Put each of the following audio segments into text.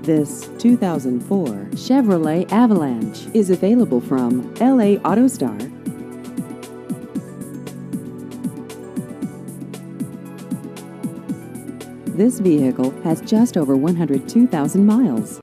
This 2004 Chevrolet Avalanche is available from LA AutoStar. This vehicle has just over 102,000 miles.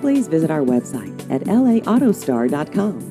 Please visit our website at laautostar.com.